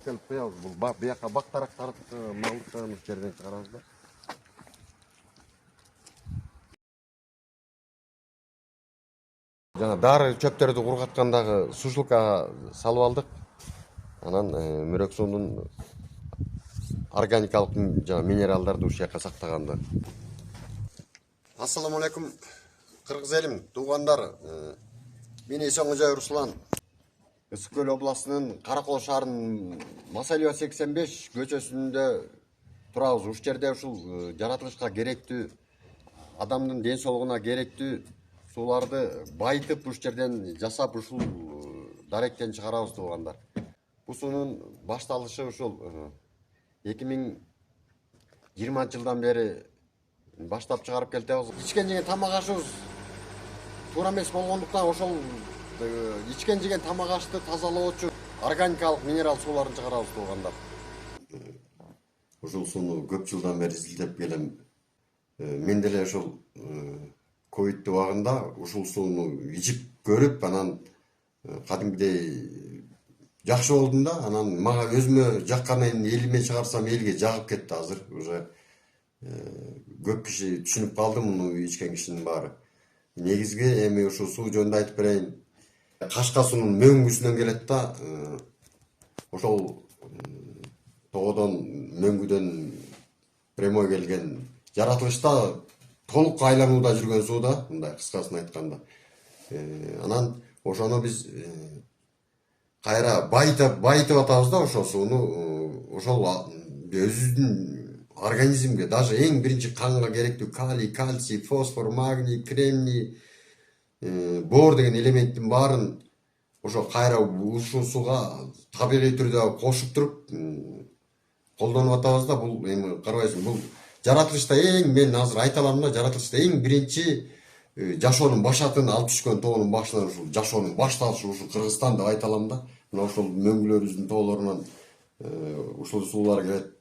Келіп қоямыз. Бұл бұяққа бақтарақтарды малдықымыз жерден шығарамыз да. Жаңа дары чөптерді құрғатқандағы сушилкаға салып алдық. Анан мүрек суунун органикалык жаңа минералдарды ушул жакка сактаганды. Ассаламу алейкум, кыргыз элим, туугандар. Мен Эсенгожоев Руслан. Ысык-Көл областынын Каракол шаарынын Масалиева 85 көчөсүндө турабыз. Ушул жерде ушул жаратылышка керектүү, адамдын ден соолугуна керектүү сууларды байытып, ушул жерден жасап, ушул даректен чыгарабыз туугандар. Бул суунун башталышы ушул 2020-жылдан бери баштап чыгарып келатабыз. Ичкен жеген тамак ашыбыз туура эмес болгондуктан ошол ичкен жеген тамак ашты тазалоочу органикалык минерал сууларын чыгарабыз туугандар. Ушул сууну көп жылдан бери изилдеп келем. Мен деле ушул ковид убагында ушул сууну ичип көрүп, анан кадимгидей жакшы болдум да. Анан мага өзүмө жакканын элиме чыгарсам элге жагып кетти. Азыр уже көп киши түшүнүп калды муну ичкен кишинин баары. Негизги эми ушул суу жөнүндө айтып берейин. Кашка суунун мөңгүсүнөн келет да. Ошол тоодон мөңгүдөн прямой келген жаратылышта толук айланууда жүргөн суу да, мындай кыскасын айтканда. Анан ошону биз кайра байытып атабыз да ошол сууну. Ошол өзүбүздүн организмге, даже эң биринчи канга керектүү калий, кальций, фосфор, магний, кремний, бор деген элементтин баарын ошо кайра ушул сууга табигый түрдө кошуп туруп колдонуп атабыз да. Бул эми карабайсың, бул жаратылышта мен азыр айта алам да, жаратылышта эң биринчи жашоонун башатын алып түшкөн тоонун башынан ушул жашоонун башталышы ушул Кыргызстан деп айта алам да. Мына ошол мөңгүлөрүбүздүн тоолорунан ушул суулар келет.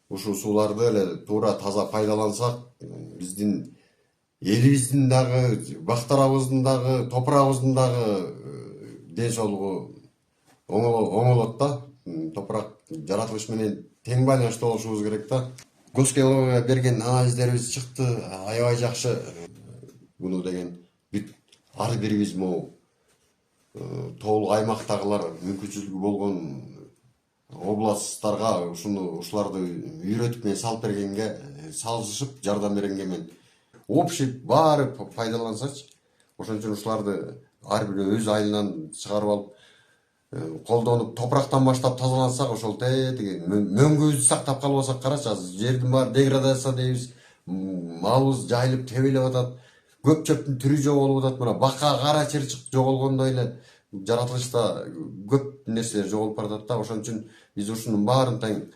Ушул сууларды эле туура таза пайдалансак, биздин элибиздин дагы, бактарабыздын дагы, топурагыбыздын дагы ден соолугу оңолот да. Топурак жаратылыш менен тең байланышта болушубуз керек да. Госкеловага берген анализдерибиз чыкты, аябай жакшы. Буну деген бүт ар бирибиз могу тоолук аймактагылар мүмкүнчүлүгү болгон областтарга ушуларды үйрөтүп мен салып бергенге, салышып жардам бергенге мен общий баары пайдалансачы. Ошон үчүн ушуларды ар бирөө өз айылынан чыгарып алып, колдонуп, топурактан баштап тазалансак, ошол тиги мөңгүбүздү сактап калбасак, карачы, азыр жердин баары деградация дейбиз, малыбыз жайылып тебелеп атат, көп чөптүн түрү жоголуп атат. Мына бака кара чырчык жоголгондой эле жаратылышта көп нерселер жоголуп баратат да. Ошон үчүн биз ушунун баарын тең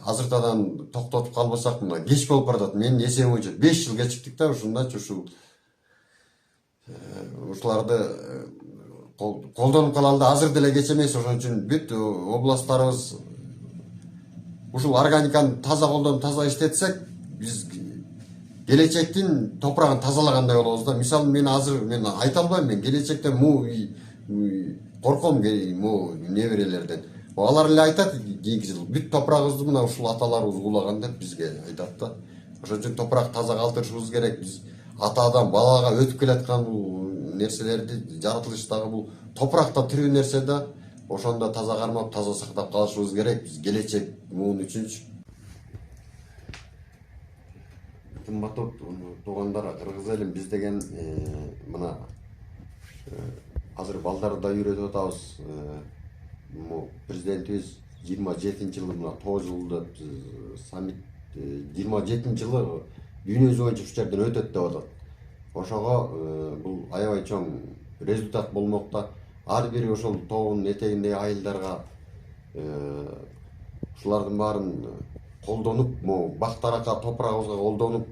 азыртадан токтотуп калбасак, мына кеч болуп баратат. Менин эсебим боюнча 5 жыл кечиктик да ушундачы. Ушуларды колдонуп калалы да азыр деле кеч эмес. Ошон үчүн бүт областтарыбыз ушул органиканы таза колдонуп, таза иштетсек, биз келечектин топурагын тазалагандай болобуз да. Мисалы мен айта албайм, мен келечектен корком му неберелерден. Алар эле айтат, кийинки жыл бүт топурагыбызды мына ушул аталарыбыз улаган деп бизге айтат да. Ошон үчүн топурак таза калтырышыбыз керек. Биз атадан балага өтүп келаткан бул нерселерди, жаратылыштагы бул топуракта тирүү нерсе да. Ошондо таза кармап, таза сактап калышыбыз керек. Биз келечек муун үчүнчү. Кымбаттуу туугандар, кыргыз элим, биз деген мына азыр балдарды да үйрөтүп атабыз. Президентибиз 27-жылы мына тоо жылы саммит 27-жылы дүйнө жүзү боюнча ушул жерден өтөт деп атат. Ошого бул аябай чоң результат болмок да. Ар бири ошол тоонун этегиндеги айылдарга ушулардын баарын колдонуп, бактаракка, топурагыбызга колдонуп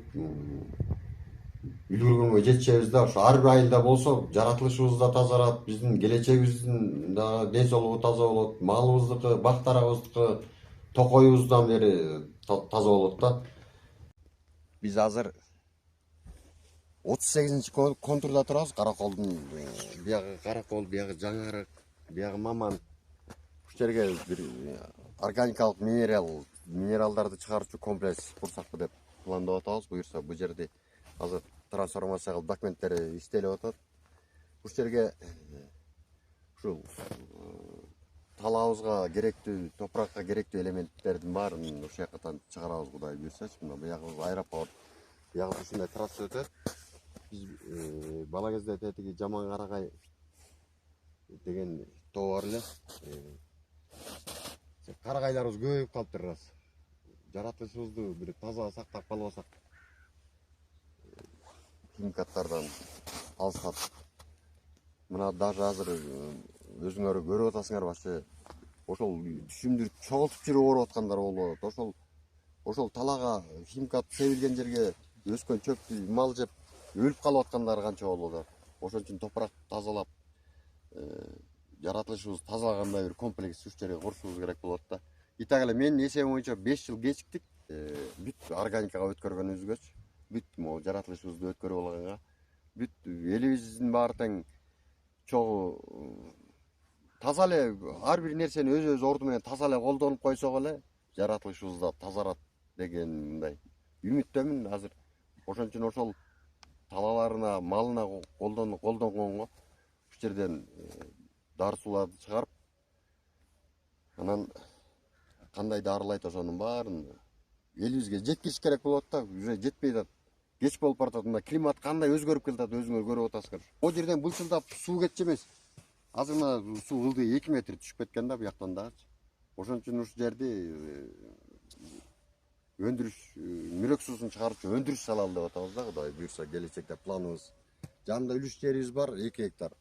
үлгүргөнгө жетишебиз да. Ошо ар бир айылда болсо жаратылышыбыз да тазарат, биздин келечегибиздин да ден соолугу таза болот, малыбыздыкы, бактарабыздыкы, токойубуздан бери таза болот да. Биз азыр 38-контурда турабыз. Караколдун биягы Каракол, биягы Жаңарык, биягы Маман. Ушул жерге бир органикалык минералдарды чыгаруучу комплекс курсакпы деп пландап атабыз. Буюрса бул жерде азыр трансформация кылып документтери иштелип атат. Ушул жерге ушул талабыбызга керектүү, топуракка керектүү элементтердин баарын ушул жактан чыгарабыз, Кудай буйрсачы. Мына буягыбыз аэропорт, буягыбыз ушундай трасса өтөт. Биз бала кезде тетиги Жаман Карагай деген тоо бар эле. Карагайларыбыз көбөйүп калыптыр рас. Жаратылышыбызды бир таза сактап калбасак, химикаттардан алыстап. Мына даже азыр өзүңөр көрүп атасыңар башы. Ошол түшүмдүр чогултуп жүрүп ооруп аткандар болуп атат. Ошол талага химикат себилген жерге өскөн чөптү мал жеп өлүп калып аткандар канча болуп атат. Ошон үчүн топурак тазалап, жаратылышыбыз тазалагандай бир комплекс ушул жерге курушубуз керек болот да. Итак эле менин эсебим боюнча 5 жыл кечиктик. Бүт органикага өткөргөнүбүзгөчү, бүт могу жаратылышыбызды өткөрүп алганга, бүт элибиздин баары тең чогуу таза эле ар бир нерсени өз орду менен таза эле колдонуп койсок эле жаратылышыбыз да тазарат деген мындай үмүттөмүн азыр. Ошон үчүн ошол талаларына, малына колдонгонго ушул жерден дары суларды чыгарып, анан кандай дарылайт ошонун баарын элибизге жеткириш керек болот да. Уже жетпей атат. Кеч болуп баратат. Мына климат кандай өзгөрүп келатат, өзүңөр көрүп атасыңар. Могу жерден былчылдап суу кетчү эмес. Азыр мына суу ылдый 2 метр түшүп кеткен да буяктан дагычы. Ошон үчүн ушул жерди өндүрүш, мүрөк суусун чыгаруучу өндүрүш салалы деп атабыз да, Кудай буйрса келечекте планыбыз. Жанында үлүш жерибиз бар 2 гектар.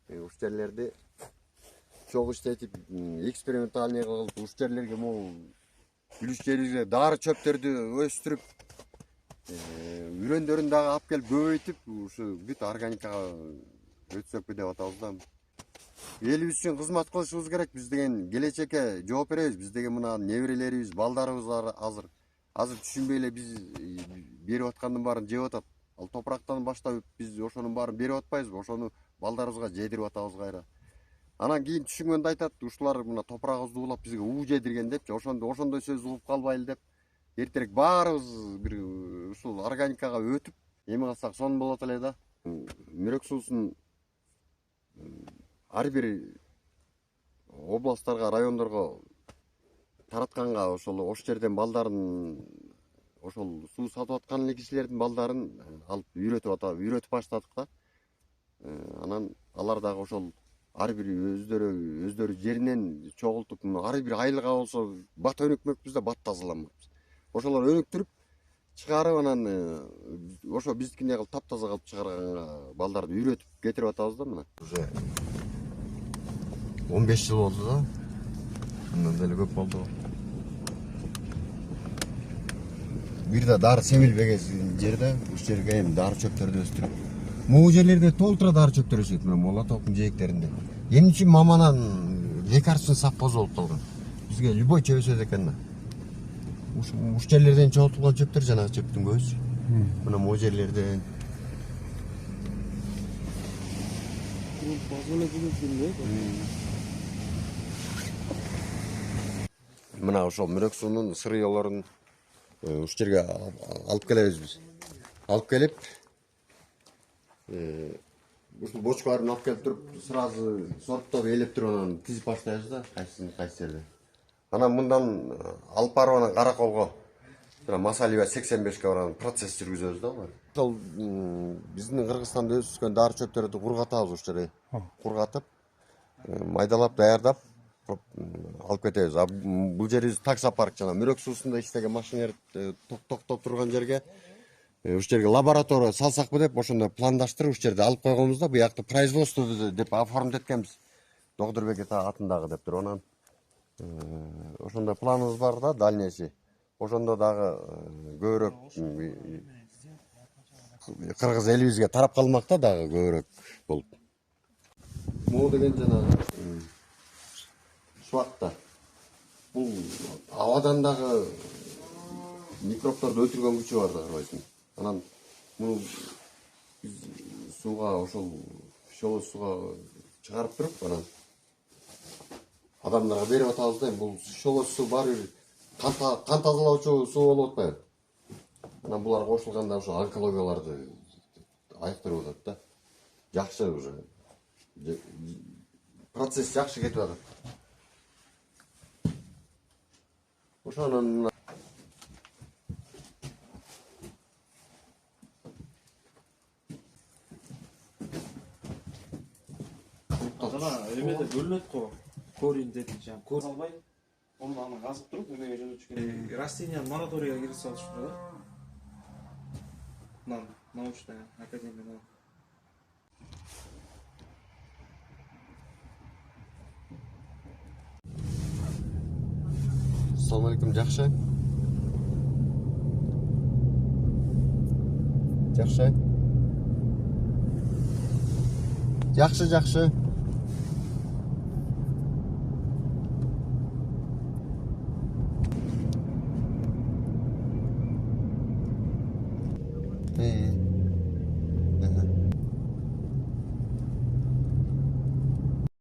Ушул жерлерди чогуу иштетип, экспериментальный кылып, ушул жерлерге могу үлүш жерибизге дары чөптөрдү өстүрүп, үрөндөрүн дагы алып келип көбөйтүп, ушу бүт органикага өтсөкпү деп атабыз да. Элибиз үчүн кызмат кылышыбыз керек. Биз деген келечекке жооп беребиз. Биз деген мына неберелерибиз, балдарыбыз азыр түшүнбөй эле биз берип аткандын баарын жеп атат. Ал топурактан баштап биз ошонун баарын берип атпайбызбы? Ошону балдарыбызга жедирип атабыз кайра. Анан кийин түшүнгөндө айтат, ушулар мына топурагыбызды уулап бизге уу жедирген депчи. Ошондой сөз угуп калбайлы деп. Эртерээк баарыбыз бир ушул органикага өтүп, эме кылсак сонун болот эле да. Мүрөк суусун ар бир областтарга, райондорго таратканга ошол жерден балдарын, ошол суу сатып аткан эле кишилердин балдарын алып үйрөтүп баштадык да. Анан алар дагы ошол ар бир өздөрү жеринен чогултуп, ар бир айылга болсо бат өнүкмөкпүз да, бат тазаламакпыз. Ошолор өнүктүрүп чыгарып, анан ошо биздикине кылып таптаза кылып чыгарганга балдарды үйрөтүп кетирип атабыз да. Мына уже 15 жыл болду да. Мындан деле көп болду. Бир да дары себилбеген жерде ушул жерге эми дары чөптөрдү өстүрүп, могу жерлерде толтура дары чөптөр өсөт. Мына Молотовдун жээктеринде эмне үчүн маманан лекарственный совхоз болуп калган? Бизге любой чөп өсөт экен да. Ушул жерлерден чогултулган чөптөр, жанагы чөптүн көбүсү. Мына могу жерлерден мына ошол мүрөк суунун сырыяларын ушул жерге алып келебиз биз. Алып келип, ушул бочкаларын алып келип туруп, сразу сорттоп, ээлеп туруп анан тизип баштайбыз да, кайсы жерде. Анан мындан алып барып анан Караколго, Масалиева 85ке барган процесс жүргүзөбүз да. Ошол биздин Кыргызстанда өскөн дары чөптөрдү кургатабыз, ушул жерге кургатып, майдалап, даярдап алып кетебиз. Бул жерибиз таксопарк, жана мүрөк суусунда иштеген машиналар токтоп турган жерге, ушул жерге лаборатория салсакпы деп ошондой пландаштырып ушул жерде алып койгонбуз да. Буякты производство деп оформить эткенбиз. Доктурбек атындагы деп туруп. Анан ошондой планыбыз бар да, дальнейший. Ошондо дагы көбүрөөк кыргыз элибизге тарап калмак да, дагы көбүрөөк болуп. Могу деген жанагы шубакта. Бул абадан дагы микробторду өлтүргөн күчү бар да, карабайсың. Анан муну биз сууга, ошол сууга чыгарып туруп, анан Адамдарға беріп атабыз да, бұл шоло су бар қан тазалаушы су болуп атпайбы. Анан булар кошулганда ошо онкологияларды айыктырып атат да. Жакшы уже. Процесс жакшы кетип атат. Ошонун Жана эмеде бөлүнөт го. Корин деди жаңа кор албай, onu аны казып туруп эмеге жөнөтүш керек. Растениянын мораторийга киргизе салышты да. Мына научная академияда. Assalamu alaikum, жакшы. Жакшы. Жакшы.